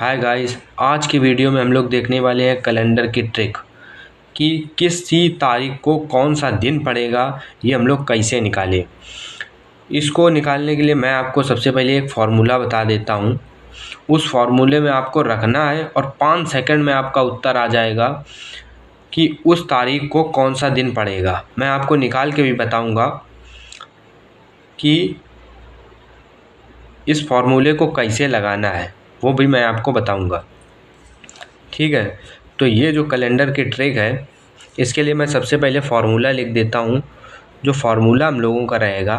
Hi guys, आज की video में हम लोग देखने वाले हैं कैलेंडर की ट्रिक कि किसी तारीख को कौन सा दिन पड़ेगा, ये हम लोग कैसे निकालें। इसको निकालने के लिए मैं आपको सबसे पहले एक फार्मूला बता देता हूँ। उस फार्मूले में आपको रखना है और 5 सेकंड में आपका उत्तर आ जाएगा कि उस तारीख को कौन सा दिन पड़ेगा। मैं आपको निकाल के भी बताऊँगा कि इस फार्मूले को कैसे लगाना है, वो भी मैं आपको बताऊंगा। ठीक है, तो ये जो कैलेंडर की ट्रिक है, इसके लिए मैं सबसे पहले फार्मूला लिख देता हूँ। जो फार्मूला हम लोगों का रहेगा,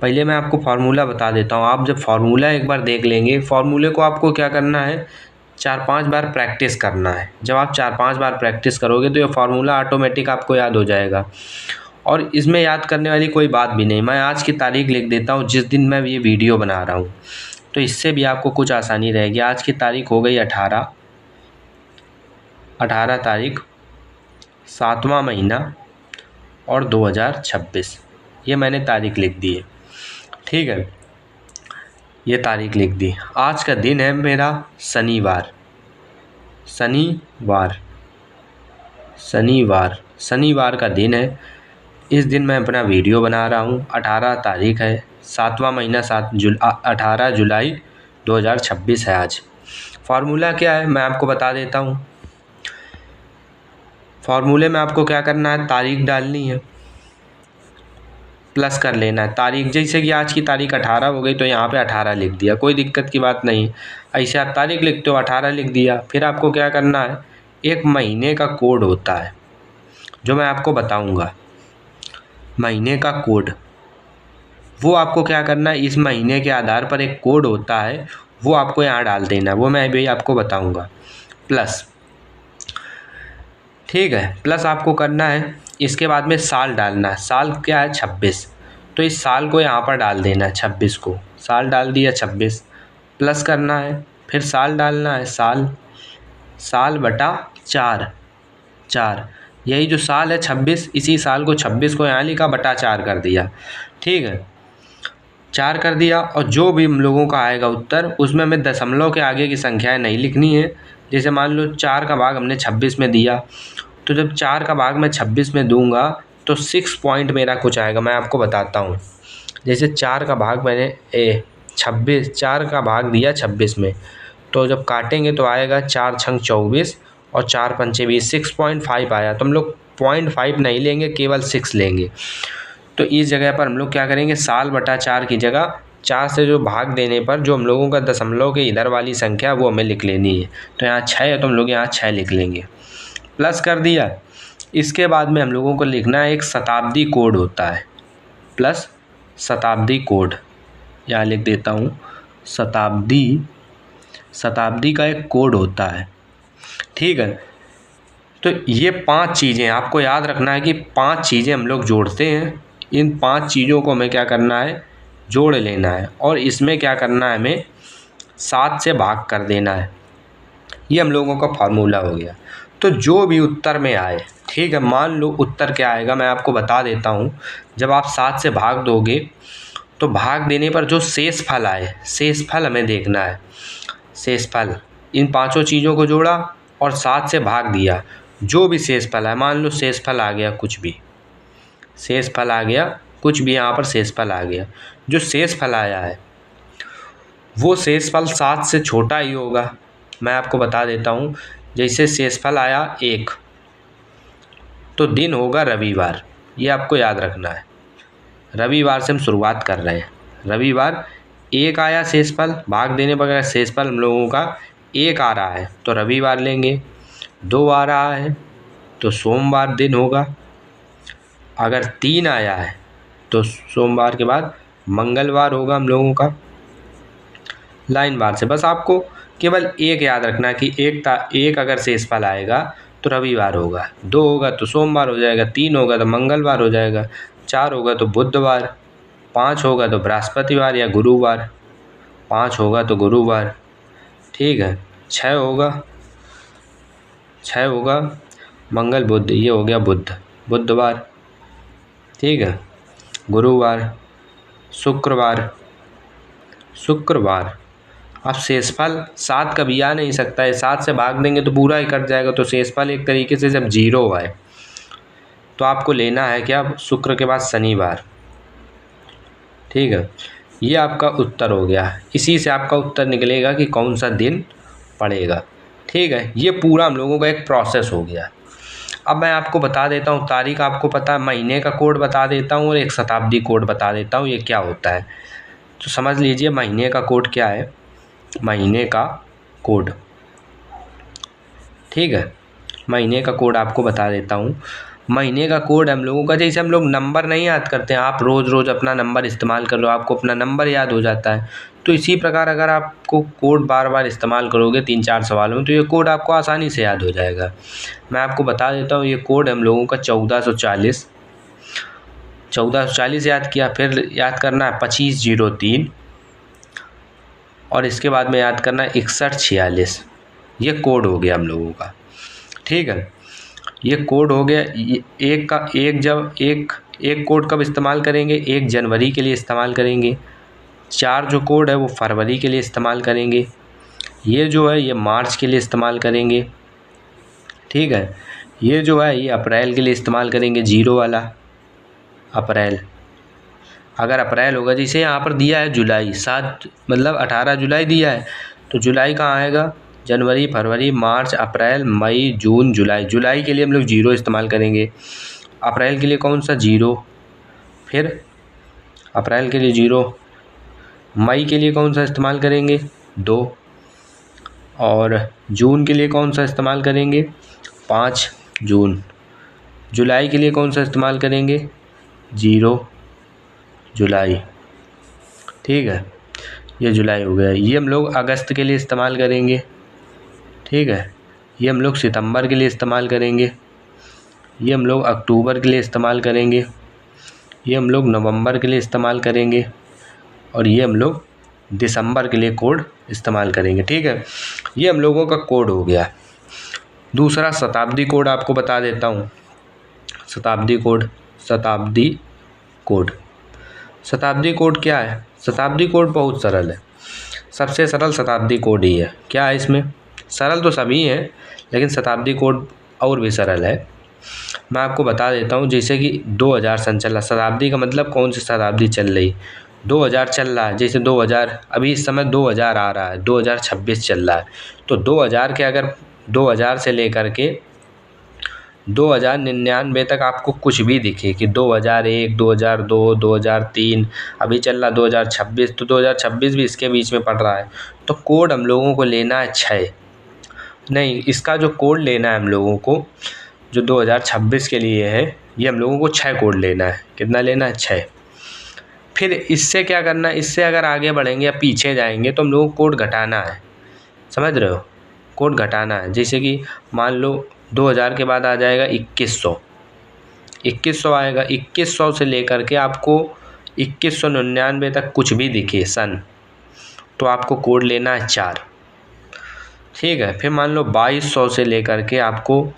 पहले मैं आपको फार्मूला बता देता हूँ। आप जब फार्मूला एक बार देख लेंगे, फार्मूले को आपको क्या करना है, 4-5 बार प्रैक्टिस करना है। जब आप 4-5 बार प्रैक्टिस करोगे तो ये फार्मूला ऑटोमेटिक आपको याद हो जाएगा। और इसमें याद करने वाली कोई बात भी नहीं। मैं आज की तारीख लिख देता हूँ जिस दिन मैं ये वीडियो बना रहा हूँ, तो इससे भी आपको कुछ आसानी रहेगी। आज की तारीख हो गई 18 तारीख 7वां महीना और 2026। ये मैंने तारीख लिख दी है। ठीक है, ये तारीख लिख दी। आज का दिन है मेरा शनिवार। शनिवार का दिन है। इस दिन मैं अपना वीडियो बना रहा हूँ। 18 तारीख है, 7वां महीना 18 जुलाई 2026 है आज। फार्मूला क्या है मैं आपको बता देता हूँ। फार्मूले में आपको क्या करना है, तारीख डालनी है, प्लस कर लेना है तारीख। जैसे कि आज की तारीख 18 हो गई तो यहाँ पे 18 लिख दिया, कोई दिक्कत की बात नहीं। ऐसे आप तारीख लिखते हो, 18 लिख दिया। फिर आपको क्या करना है, एक महीने का कोड होता है जो मैं आपको बताऊँगा। महीने का कोड, वो आपको क्या करना है, इस महीने के आधार पर एक कोड होता है, वो आपको यहाँ डाल देना। वो मैं भी आपको बताऊँगा। प्लस, ठीक है, प्लस आपको करना है। इसके बाद में साल डालना है। साल क्या है, 26। तो इस साल को यहाँ पर डाल देना है, 26 को। साल डाल दिया 26, प्लस करना है। फिर साल डालना है, साल बटा 4। यही जो साल है 26, इसी साल को 26 को यहाँ लिखा, बटा 4 कर दिया। ठीक है, 4 कर दिया। और जो भी हम लोगों का आएगा उत्तर, उसमें हमें दशमलव के आगे की संख्याएं नहीं लिखनी है। जैसे मान लो 4 का भाग हमने 26 में दिया, तो जब 4 का भाग मैं 26 में दूंगा तो 6 पॉइंट मेरा कुछ आएगा। मैं आपको बताता हूँ। जैसे 4 का भाग मैंने 4 का भाग दिया 26 में, तो जब काटेंगे तो आएगा 4 छंग 24 और 4 पंचे 20, 6.5 आया। तो हम लोग 0.5 नहीं लेंगे, केवल 6 लेंगे। तो इस जगह पर हम लोग क्या करेंगे, साल बटा 4 की जगह 4 से जो भाग देने पर जो हम लोगों का दशमलव के इधर वाली संख्या वो हमें लिख लेनी है। तो यहाँ 6 है तो हम लोग यहाँ 6 लिख लेंगे, प्लस कर दिया। इसके बाद में हम लोगों को लिखना है, एक शताब्दी कोड होता है, प्लस शताब्दी कोड। यहाँ लिख देता हूँ, शताब्दी का एक कोड होता है। ठीक है, तो ये 5 चीज़ें आपको याद रखना है कि 5 चीज़ें हम लोग जोड़ते हैं। इन 5 चीज़ों को हमें क्या करना है, जोड़ लेना है। और इसमें क्या करना है, हमें 7 से भाग कर देना है। ये हम लोगों का फार्मूला हो गया। तो जो भी उत्तर में आए, ठीक है, मान लो उत्तर क्या आएगा मैं आपको बता देता हूँ। जब आप 7 से भाग दोगे तो भाग देने पर जो शेष फल आए, शेष फल हमें देखना है। शेष फल, इन 5 चीज़ों को जोड़ा और 7 से भाग दिया, जो भी शेष फल है, मान लो शेष फल आ गया कुछ भी, शेष फल आ गया कुछ भी, यहाँ पर शेष फल आ गया। जो शेष फल आया है वो शेष फल 7 से छोटा ही होगा। मैं आपको बता देता हूँ। जैसे शेषफल आया 1, तो दिन होगा रविवार। ये आपको याद रखना है, रविवार से हम शुरुआत कर रहे हैं। रविवार 1 आया शेषफल, भाग देने पर शेषफल हम लोगों का 1 आ रहा है तो रविवार लेंगे। 2 आ रहा है तो सोमवार दिन होगा। अगर 3 आया है तो सोमवार के बाद मंगलवार होगा हम लोगों का, लाइन बार से। बस आपको केवल एक याद रखना कि एक अगर शेषफल आएगा तो रविवार होगा, 2 होगा तो सोमवार हो जाएगा, 3 होगा तो मंगलवार हो जाएगा, 4 होगा तो बुधवार, 5 होगा तो बृहस्पतिवार या गुरुवार, 5 होगा तो गुरुवार। ठीक है, 6 होगा मंगल बुध, ये हो गया बुधवार। ठीक है, गुरुवार, शुक्रवार, शुक्रवार। अब शेषफल 7 कभी आ नहीं सकता है, 7 से भाग देंगे तो पूरा ही कट जाएगा, तो शेषफल एक तरीके से जब 0 आए तो आपको लेना है क्या, शुक्र के बाद शनिवार। ठीक है, ये आपका उत्तर हो गया। इसी से आपका उत्तर निकलेगा कि कौन सा दिन पड़ेगा। ठीक है, ये पूरा हम लोगों का एक प्रोसेस हो गया। अब मैं आपको बता देता हूँ तारीख, आपको पता है, महीने का कोड बता देता हूँ और एक शताब्दी कोड बता देता हूँ ये क्या होता है। तो समझ लीजिए महीने का कोड क्या है। महीने का कोड, ठीक है, महीने का कोड आपको बता देता हूँ। महीने का कोड हम लोगों का, जैसे हम लोग नंबर नहीं याद करते हैं, आप रोज़ रोज़ अपना नंबर इस्तेमाल कर लो, आपको अपना नंबर याद हो जाता है, तो इसी प्रकार अगर आपको कोड बार बार इस्तेमाल करोगे 3-4 सवालों में तो ये कोड आपको आसानी से याद हो जाएगा। मैं आपको बता देता हूँ, ये कोड हम लोगों का 1440 याद किया, फिर याद करना है 2503 और इसके बाद में याद करना है 6146। ये कोड हो गया हम लोगों का। ठीक है, ये कोड हो गया। एक कोड कब इस्तेमाल करेंगे, 1 जनवरी के लिए इस्तेमाल करेंगे। 4 जो कोड है वो फरवरी के लिए इस्तेमाल करेंगे। ये जो है ये मार्च के लिए इस्तेमाल करेंगे। ठीक है, ये जो है ये अप्रैल के लिए इस्तेमाल करेंगे, 0 वाला अप्रैल। अगर अप्रैल होगा, जैसे यहाँ पर दिया है जुलाई, 7 मतलब 18 जुलाई दिया है, तो जुलाई कहाँ आएगा, जनवरी, फरवरी, मार्च, अप्रैल, मई, जून, जुलाई। जुलाई के लिए हम लोग 0 इस्तेमाल करेंगे। अप्रैल के लिए कौन सा, 0। फिर अप्रैल के लिए 0। मई के लिए कौन सा इस्तेमाल करेंगे, 2। और जून के लिए कौन सा इस्तेमाल करेंगे, 5 जून। जुलाई के लिए कौन सा इस्तेमाल करेंगे, 0 जुलाई। ठीक है, ये जुलाई हो गया। ये हम लोग अगस्त के लिए इस्तेमाल करेंगे। ठीक है, ये हम लोग सितंबर के लिए इस्तेमाल करेंगे। ये हम लोग अक्टूबर के लिए इस्तेमाल करेंगे। ये हम लोग नवंबर के लिए इस्तेमाल करेंगे और ये हम लोग दिसंबर के लिए कोड इस्तेमाल करेंगे। ठीक है, ये हम लोगों का कोड हो गया। दूसरा शताब्दी कोड आपको बता देता हूँ। शताब्दी कोड शताब्दी कोड क्या है। शताब्दी कोड बहुत सरल है, सबसे सरल शताब्दी कोड ही है। क्या है इसमें, सरल तो सभी हैं लेकिन शताब्दी कोड और भी सरल है। मैं आपको बता देता हूँ, जैसे कि 2000 सन चल रहा, शताब्दी का मतलब कौन सी शताब्दी चल रही, 2000 चल रहा है। जैसे 2000 अभी इस समय 2000 आ रहा है, 2026 चल रहा है, तो 2000 के अगर 2000 से लेकर के 2099 तक आपको कुछ भी दिखे कि 2001, 2002, 2003, अभी चल रहा 2026, तो 2026 भी इसके बीच में पड़ रहा है, तो कोड हम लोगों को लेना है 6। नहीं, इसका जो कोड लेना है हम लोगों को, जो 2026 के लिए है, ये हम लोगों को 6 कोड लेना है। कितना लेना है, 6। फिर इससे क्या करना है, इससे अगर आगे बढ़ेंगे या पीछे जाएंगे तो हम लोगों को कोड घटाना है। समझ रहे हो, कोड घटाना है। जैसे कि मान लो 2000 के बाद आ जाएगा 2100 आएगा। 2100 से लेकर के आपको 2199 तक कुछ भी दिखे सन, तो आपको कोड लेना है 4। ठीक है, फिर मान लो 2200 से लेकर के आपको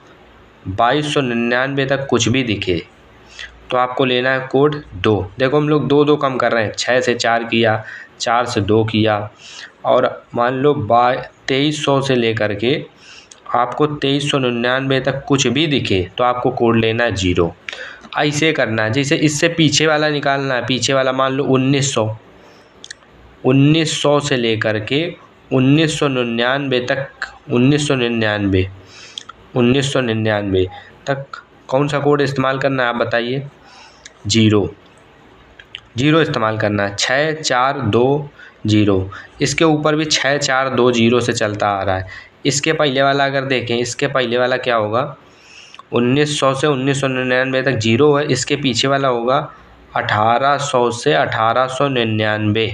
2299 तक कुछ भी दिखे, तो आपको लेना है कोड 2। देखो हम लोग 2 कम कर रहे हैं, 6 से 4 किया, 4 से 2 किया, और मान लो 2300 से लेकर के आपको 2399 तक कुछ भी दिखे तो आपको कोड लेना है 0। ऐसे करना है। जैसे इससे पीछे वाला निकालना है, पीछे वाला मान लो 1900 से लेकर के 1999 तक, 1999 तक कौन सा कोड इस्तेमाल करना है आप बताइए, 0 इस्तेमाल करना है। 6420, इसके ऊपर भी 6420 से चलता आ रहा है। इसके पहले वाला अगर देखें, इसके पहले वाला क्या होगा, 1900 से 1999 तक 0 है। इसके पीछे वाला होगा 1800 से 1899।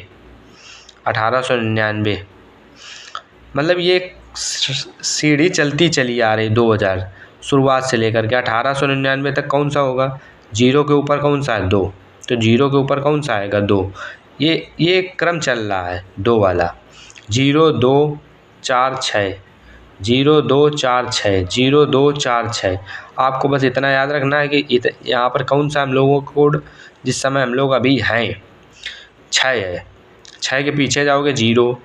मतलब ये सीढ़ी चलती चली आ रही 2000 शुरुआत से लेकर के 1899 तक। कौन सा होगा, 0 के ऊपर कौन सा है, 2, तो 0 के ऊपर कौन सा आएगा, 2। ये क्रम चल रहा है 2 वाला, 0 2 4 6, 0 2 4 6, 0 2 4 6। आपको बस इतना याद रखना है कि यहाँ पर कौन सा हम लोगों का कोड जिस समय हम लोग अभी हैं 6 है। 6 के पीछे जाओगे 0,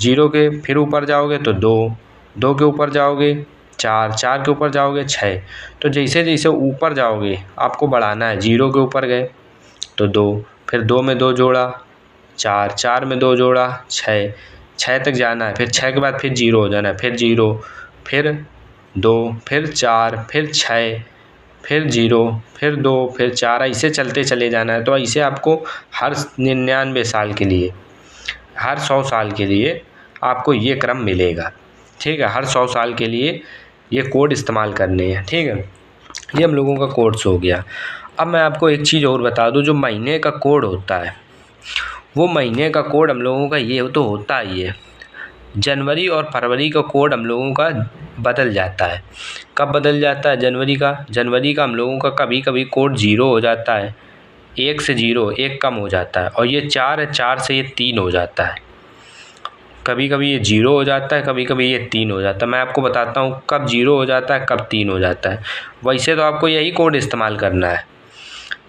0 के फिर ऊपर जाओगे तो 2, 2 के ऊपर जाओगे 4, 4 के ऊपर जाओगे 6। तो जैसे जैसे ऊपर जाओगे आपको बढ़ाना है। 0 के ऊपर गए तो 2, फिर 2 में 2 जोड़ा 4, 4 में 2 जोड़ा 6, 6 तक जाना है। फिर 6 के बाद फिर 0 हो जाना है, फिर 0, फिर 2, फिर 4, फिर 6, फिर 0, फिर 2, फिर 4, ऐसे चलते चले जाना है। तो ऐसे आपको हर 99 साल के लिए, हर 100 साल के लिए आपको ये क्रम मिलेगा। ठीक है, हर 100 साल के लिए ये कोड इस्तेमाल करने हैं। ठीक है, ये हम लोगों का कोड्स हो गया। अब मैं आपको एक चीज़ और बता दूं, जो महीने का कोड होता है वो महीने का कोड हम लोगों का ये तो होता ही है। जनवरी और फरवरी का कोड हम लोगों का बदल जाता है। कब बदल जाता है? जनवरी का हम लोगों का कभी कभी कोड 0 हो जाता है, 1 से 0 1 कम हो जाता है, और ये 4 है, 4 से ये 3 हो जाता है। कभी कभी ये 0 हो जाता है, कभी कभी ये 3 हो जाता है। मैं आपको बताता हूँ कब 0 हो जाता है, कब 3 हो जाता है। वैसे तो आपको यही कोड इस्तेमाल करना है,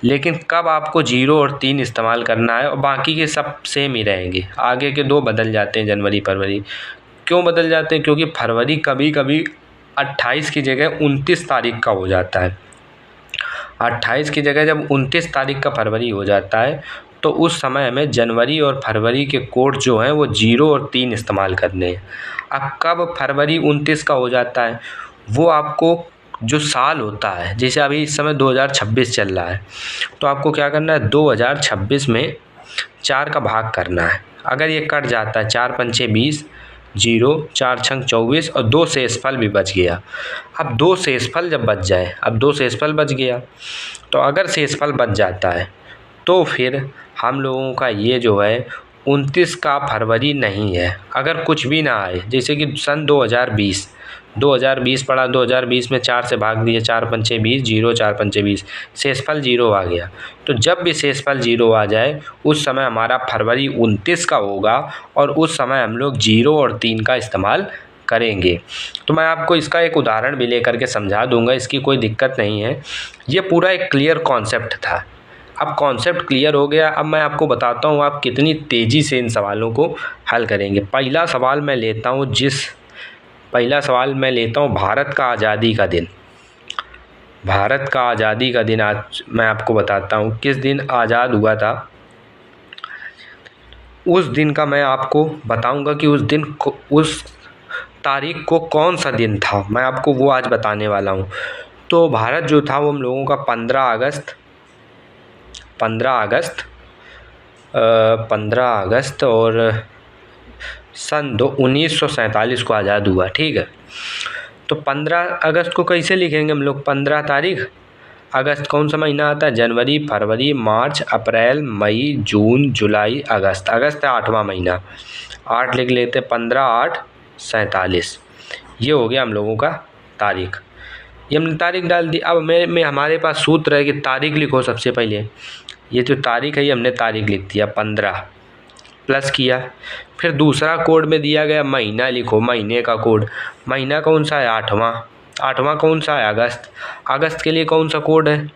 लेकिन कब आपको 0 और 3 इस्तेमाल करना है, और बाकी के सब सेम ही रहेंगे। आगे के 2 बदल जाते हैं, जनवरी फरवरी। क्यों बदल जाते हैं? क्योंकि फरवरी कभी कभी 28 की जगह 29 तारीख का हो जाता है। 28 की जगह जब 29 तारीख का फरवरी हो जाता है तो उस समय हमें जनवरी और फरवरी के कोड जो हैं वो 0 और 3 इस्तेमाल करने हैं। अब कब फरवरी 29 का हो जाता है? वो आपको जो साल होता है, जैसे अभी इस समय 2026 चल रहा है, तो आपको क्या करना है, 2026 में 4 का भाग करना है। अगर ये कट जाता है, 4 पंचे 20, 0, 4 छंग 24, और 2 शेषफल भी बच गया। अब 2 शेषफल जब बच जाए, अब 2 शेषफल बच गया, तो अगर शेषफल बच जाता है तो फिर हम लोगों का ये जो है 29 का फरवरी नहीं है। अगर कुछ भी ना आए, जैसे कि सन 2020 पड़ा, 2020 में 4 से भाग दिए, 4 पंचे 20, 0, 4 पंचे 20, शेषफल 0 आ गया। तो जब भी शेषफल 0 आ जाए उस समय हमारा फरवरी 29 का होगा, और उस समय हम लोग 0 और 3 का इस्तेमाल करेंगे। तो मैं आपको इसका एक उदाहरण भी लेकर के समझा दूंगा, इसकी कोई दिक्कत नहीं है। ये पूरा एक क्लियर कॉन्सेप्ट था। अब कॉन्सेप्ट क्लियर हो गया, अब मैं आपको बताता हूँ आप कितनी तेज़ी से इन सवालों को हल करेंगे। पहला सवाल मैं लेता हूँ भारत का आज़ादी का दिन। भारत का आज़ादी का दिन आज मैं आपको बताता हूँ किस दिन आज़ाद हुआ था। उस दिन का मैं आपको बताऊंगा कि उस तारीख को कौन सा दिन था, मैं आपको वो आज बताने वाला हूँ। तो भारत जो था वो हम लोगों का 15 अगस्त और सन 1947 को आज़ाद हुआ। ठीक है, तो 15 अगस्त को कैसे लिखेंगे हम लोग? 15 तारीख अगस्त कौन सा महीना आता है? जनवरी, फरवरी, मार्च, अप्रैल, मई, जून, जुलाई, अगस्त। अगस्त है 8वां महीना, 8 लिख लेते, 15, 8, 47। ये हो गया हम लोगों का तारीख। ये हमने तारीख डाल दी। अब में हमारे पास सूत्र है कि तारीख लिखो सबसे पहले। ये जो तारीख है ये हमने तारीख लिख दिया 15, प्लस किया। फिर दूसरा कोड में दिया गया महीना लिखो, महीने का कोड। महीना कौन सा है? 8वां कौन सा है? अगस्त। अगस्त के लिए कौन सा कोड है?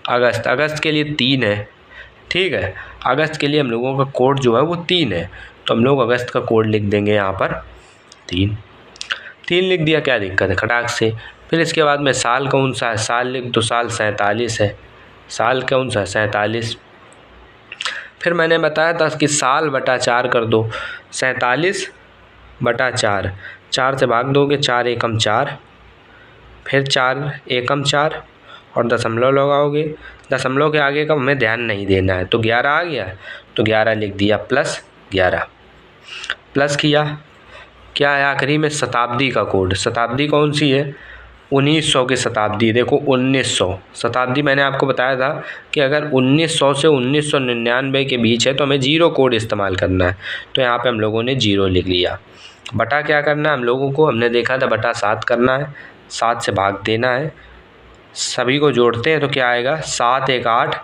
अगस्त के लिए 3 है। ठीक है, अगस्त के लिए हम लोगों का कोड जो है वो 3 है, तो हम लोग अगस्त का कोड लिख देंगे यहाँ पर 3 लिख दिया, क्या दिक्कत है खटाक से। फिर इसके बाद में साल कौन सा है? साल लिख दो, साल 47 है। साल कौन सा? 47। फिर मैंने बताया था कि साल बटा 4 कर दो, 47 बटा 4, 4 से भाग दोगे, 4 एकम 4, फिर 4 एकम 4, और दशमलव लगाओगे। दशमलव के आगे का हमें ध्यान नहीं देना है, तो 11 आ गया, तो 11 लिख दिया, प्लस 11, प्लस किया। क्या है आखिरी में? शताब्दी का कोड। शताब्दी कौन सी है? 1900 की शताब्दी। देखो 1900 शताब्दी, मैंने आपको बताया था कि अगर 1900 से 1999 के बीच है तो हमें 0 कोड इस्तेमाल करना है, तो यहाँ पे हम लोगों ने 0 लिख लिया। बटा क्या करना है हम लोगों को? हमने देखा था बटा 7 करना है, 7 से भाग देना है। सभी को जोड़ते हैं तो क्या आएगा? 7 1 8,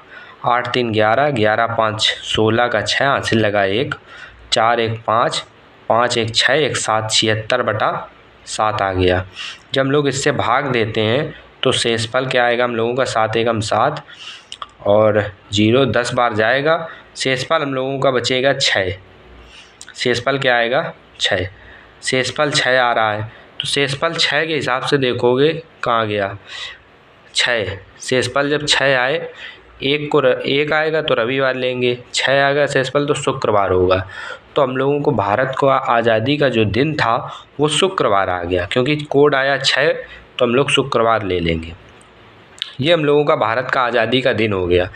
8 3 11, 11 5 16 का 6, हासिल लगा 1, 4 1 5, 5 1 6, 1 7, 76 बटा 7 आ गया। जब हम लोग इससे भाग देते हैं तो शेषफल क्या आएगा हम लोगों का? 7 एकम 7, और 0 10 बार जाएगा, शेषफल हम लोगों का बचेगा 6। शेषफल क्या आएगा? 6। शेषफल 6 आ रहा है, तो शेषफल 6 के हिसाब से देखोगे कहाँ गया 6। शेषफल जब 6 आए, एक आएगा तो रविवार लेंगे, 6 आएगा शेषफल तो शुक्रवार होगा। तो हम लोगों को भारत को आज़ादी का जो दिन था वो शुक्रवार आ गया, क्योंकि कोड आया 6 तो हम लोग शुक्रवार ले लेंगे। ये हम लोगों का भारत का आज़ादी का दिन हो गया।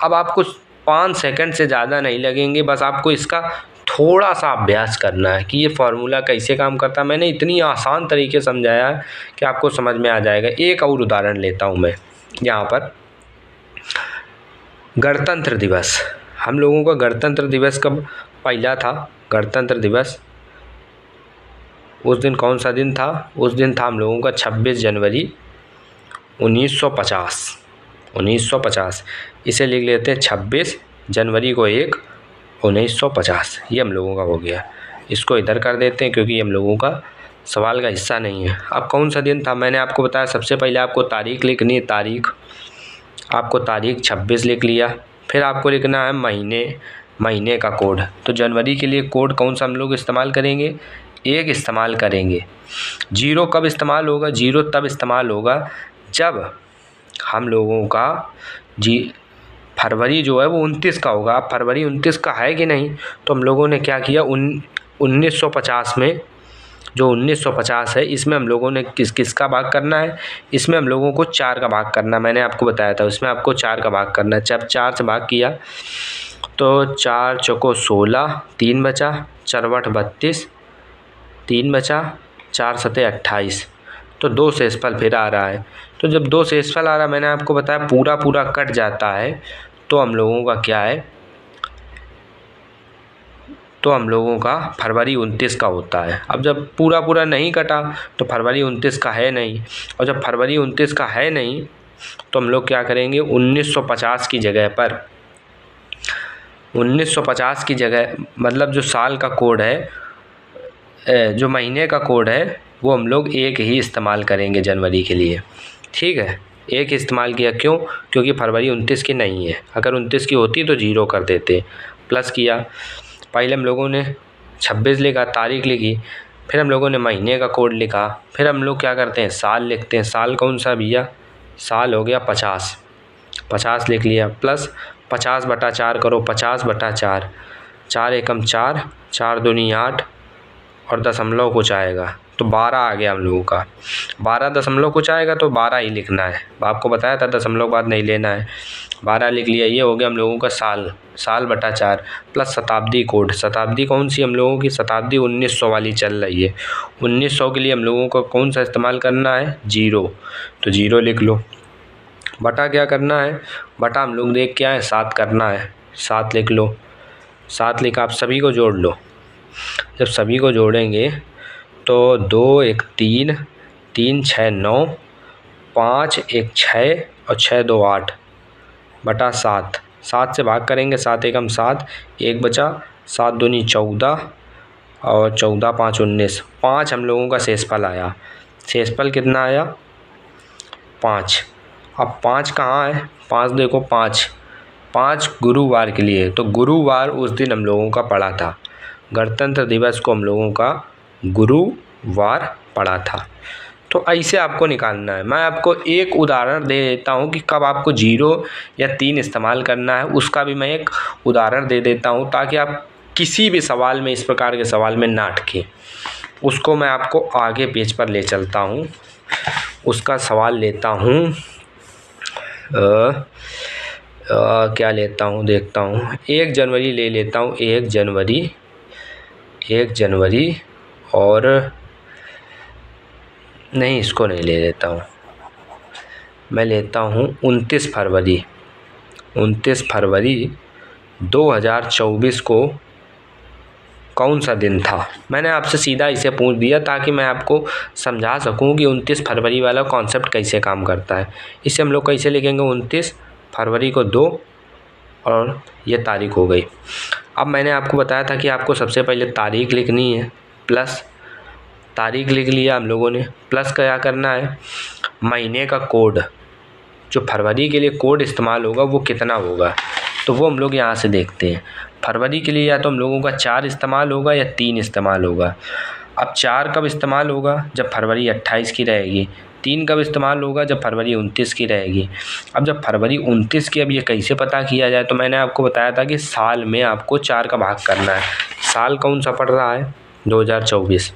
अब आपको 5 सेकंड से ज़्यादा नहीं लगेंगे, बस आपको इसका थोड़ा सा अभ्यास करना है कि ये फार्मूला कैसे काम करता है। मैंने इतनी आसान तरीके समझाया है कि आपको समझ में आ जाएगा। एक और उदाहरण लेता हूँ मैं यहाँ पर। गणतंत्र दिवस, हम लोगों का गणतंत्र दिवस कब पहला था? गणतंत्र दिवस उस दिन कौन सा दिन था? उस दिन था हम लोगों का 26 जनवरी 1950। 1950 इसे लिख लेते हैं 26 जनवरी को 1 1950। ये हम लोगों का हो गया। इसको इधर कर देते हैं क्योंकि हम लोगों का सवाल का हिस्सा नहीं है। अब कौन सा दिन था? मैंने आपको बताया सबसे पहले आपको तारीख लिखनी है। तारीख आपको तारीख 26 लिख लिया। फिर आपको लिखना है महीने का कोड। तो जनवरी के लिए कोड कौन सा हम लोग इस्तेमाल करेंगे? 1 इस्तेमाल करेंगे। 0 कब इस्तेमाल होगा? 0 तब इस्तेमाल होगा जब हम लोगों का फरवरी जो है वो 29 का होगा। अब फरवरी 29 का है कि नहीं, तो हम लोगों ने क्या किया 1950 में, जो 1950 है इसमें हम लोगों ने किसका भाग करना है? इसमें हम लोगों को 4 का भाग करना। मैंने आपको बताया था उसमें आपको 4 का भाग करना है। जब 4 से भाग किया तो 4 चौको 16, 3 बचा, 4 बट 32, 3 बचा, 4 सते 28। तो 2 शेषफल फिर आ रहा है। तो जब 2 शेषफल आ रहा है, मैंने आपको बताया पूरा कट जाता है तो हम लोगों का क्या है? तो हम लोगों का फरवरी 29 का होता है। अब जब पूरा नहीं कटा तो फरवरी 29 का है नहीं, और जब फरवरी 29 का है नहीं तो हम लोग क्या करेंगे 1950 की जगह पर 1950 की जगह मतलब जो साल का कोड है, जो महीने का कोड है वो हम लोग 1 ही इस्तेमाल करेंगे जनवरी के लिए। ठीक है, 1 इस्तेमाल किया। क्यों? क्योंकि फरवरी 29 की नहीं है। अगर 29 की होती तो 0 कर देते। प्लस किया, पहले हम लोगों ने 26 लिखा, तारीख लिखी, फिर हम लोगों ने महीने का कोड लिखा, फिर हम लोग क्या करते हैं साल लिखते हैं। साल कौन सा भैया? साल हो गया 50। 50 लिख लिया, प्लस 50 बटा 4 करो, 50 बटा 4, 4 एकम 4, 4 दूनी 8 और दशमलव कुछ आएगा तो 12 आ गया हम लोगों का। 12 दशमलव कुछ आएगा तो 12 ही लिखना है। आपको बताया था दशमलव बाद नहीं लेना है। 12 लिख लिया। ये हो गया हम लोगों का साल बटा 4 प्लस शताब्दी कोड। शताब्दी कौन सी हम लोगों की? शताब्दी 1900 वाली चल रही है। 1900 के लिए हम लोगों को कौन सा इस्तेमाल करना है? 0। तो 0 लिख लो। बटा क्या करना है? बटा हम लोग देख क्या है 7 करना है। 7 लिख लो। 7 लिखा। आप सभी को जोड़ लो। जब सभी को जोड़ेंगे तो 2 1 3, 3 6 9, 5 1 6 और 6 2 8 बटा 7। 7 से भाग करेंगे, 7 एकम 7, 1 बचा, 7 दूनी 14 और 14 5 19। 5 हम लोगों का शेषफल आया। शेषफल कितना आया? 5। अब 5 कहाँ है? 5 देखो, 5 गुरुवार के लिए। तो गुरुवार उस दिन हम लोगों का पड़ा था। गणतंत्र दिवस को हम लोगों का गुरुवार पड़ा था। तो ऐसे आपको निकालना है। मैं आपको एक उदाहरण दे देता हूँ कि कब आपको 0 या 3 इस्तेमाल करना है, उसका भी मैं एक उदाहरण दे देता हूँ ताकि आप किसी भी सवाल में, इस प्रकार के सवाल में ना अटकें। उसको मैं आपको आगे पेज पर ले चलता हूँ। उसका सवाल लेता हूँ, क्या लेता हूँ देखता हूँ। 1 जनवरी ले लेता हूँ। 1 जनवरी और नहीं, इसको नहीं ले लेता हूँ। मैं लेता हूँ 29 फरवरी। 29 फरवरी 2024 को कौन सा दिन था? मैंने आपसे सीधा इसे पूछ दिया ताकि मैं आपको समझा सकूं कि 29 फरवरी वाला कॉन्सेप्ट कैसे काम करता है। इसे हम लोग कैसे लिखेंगे? 29 फरवरी को 2 और ये तारीख हो गई। अब मैंने आपको बताया था कि आपको सबसे पहले तारीख लिखनी है, प्लस तारीख लिख लिया हम लोगों ने, प्लस क्या करना है महीने का कोड, जो फरवरी के लिए कोड इस्तेमाल होगा वो कितना होगा। तो तो वो हम लोग यहाँ से देखते हैं। फरवरी के लिए या तो हम लोगों का 4 इस्तेमाल होगा या 3 इस्तेमाल होगा। अब 4 कब इस्तेमाल होगा? जब फरवरी 28 की रहेगी। 3 कब इस्तेमाल होगा? जब फरवरी 29 की रहेगी। अब जब फरवरी 29 की, अब ये कैसे पता किया जाए? तो मैंने आपको बताया था कि साल में आपको 4 का भाग करना है। साल कौन सा पड़ रहा है? 2024।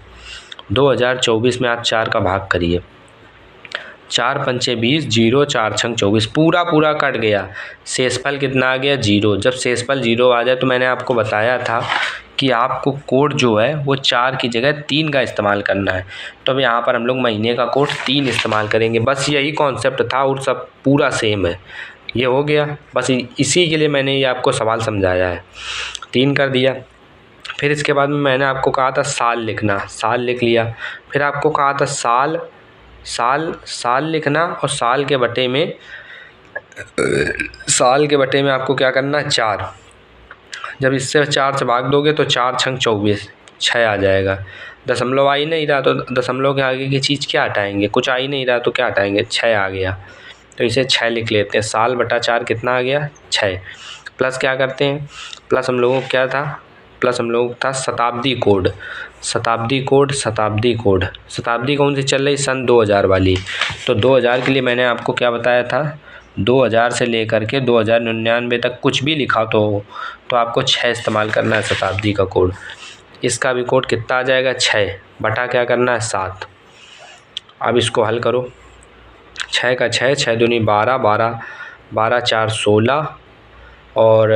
2024 में आप 4 का भाग करिए। 4 पंचे 20, 0 4 छंग 24, पूरा कट गया। शेषफल कितना आ गया? 0। जब शेषफल 0 आ जाए तो मैंने आपको बताया था कि आपको कोड जो है वो 4 की जगह 3 का इस्तेमाल करना है। तो अब यहाँ पर हम लोग महीने का कोड 3 इस्तेमाल करेंगे। बस यही कॉन्सेप्ट था और सब पूरा सेम है। ये हो गया, बस इसी के लिए मैंने ये आपको सवाल समझाया है। 3 कर दिया। फिर इसके बाद में मैंने आपको कहा था साल लिखना, साल लिख लिया। फिर आपको कहा था साल लिखना, और साल के बटे में आपको क्या करना है? 4। जब इससे 4 से भाग दोगे तो 4 छंग 24, 6 आ जाएगा। दशमलव आ ही नहीं रहा तो दशमलव के आगे की चीज़ क्या हटाएंगे? कुछ आ ही नहीं रहा तो क्या हटाएंगे? 6 आ गया, तो इसे 6 लिख लेते हैं। साल बटा 4 कितना आ गया? 6। प्लस क्या करते हैं? प्लस हम लोगों को क्या था? प्लस हम लोगों का था शताब्दी कोड। शताब्दी कौन सी चल रही? सन 2000 वाली। तो 2000 के लिए मैंने आपको क्या बताया था? 2000 से लेकर के 2099 तक कुछ भी लिखा तो आपको 6 इस्तेमाल करना है शताब्दी का कोड। इसका भी कोड कितना आ जाएगा? 6 बटा क्या करना है? 7। अब इसको हल करो। 6 का 6, 6 दूनी 12, 12 4 16, और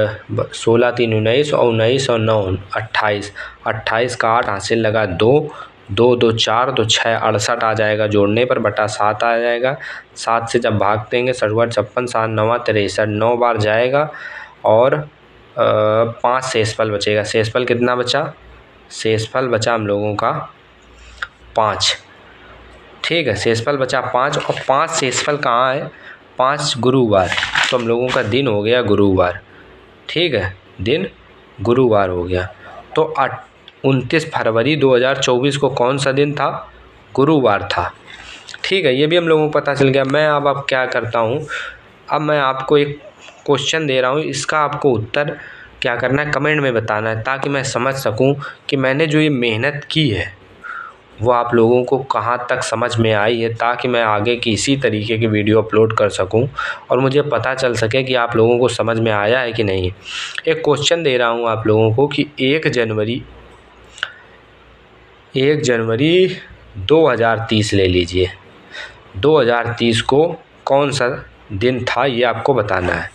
16 3 19, और 19 और 9 28, 28 का 8 हासिल लगा 2, 2 2 4, तो 6 68 आ जाएगा जोड़ने पर, बटा 7 आ जाएगा। 7 से जब भाग देंगे 67 56, 7 9 63, 9 बार जाएगा, और 5 शेषफल बचेगा। शेषफल कितना बचा? शेषफल बचा हम लोगों का 5। ठीक है, शेषफल बचा 5, और 5 शेषफल कहाँ है? 5 गुरुवार। तो हम लोगों का दिन हो गया गुरुवार। ठीक है, दिन गुरुवार हो गया। तो 29 फरवरी 2024 को कौन सा दिन था? गुरुवार था। ठीक है, ये भी हम लोगों को पता चल गया। मैं अब क्या करता हूँ, अब मैं आपको एक क्वेश्चन दे रहा हूँ, इसका आपको उत्तर क्या करना है? कमेंट में बताना है, ताकि मैं समझ सकूँ कि मैंने जो ये मेहनत की है वो आप लोगों को कहाँ तक समझ में आई है, ताकि मैं आगे की इसी तरीके की वीडियो अपलोड कर सकूं और मुझे पता चल सके कि आप लोगों को समझ में आया है कि नहीं। एक क्वेश्चन दे रहा हूं आप लोगों को कि 1 जनवरी 2030 ले लीजिए। 2030 को कौन सा दिन था, ये आपको बताना है।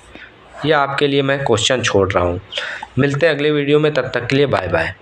ये आपके लिए मैं क्वेश्चन छोड़ रहा हूँ। मिलते हैं अगले वीडियो में, तब तक के लिए बाय बाय।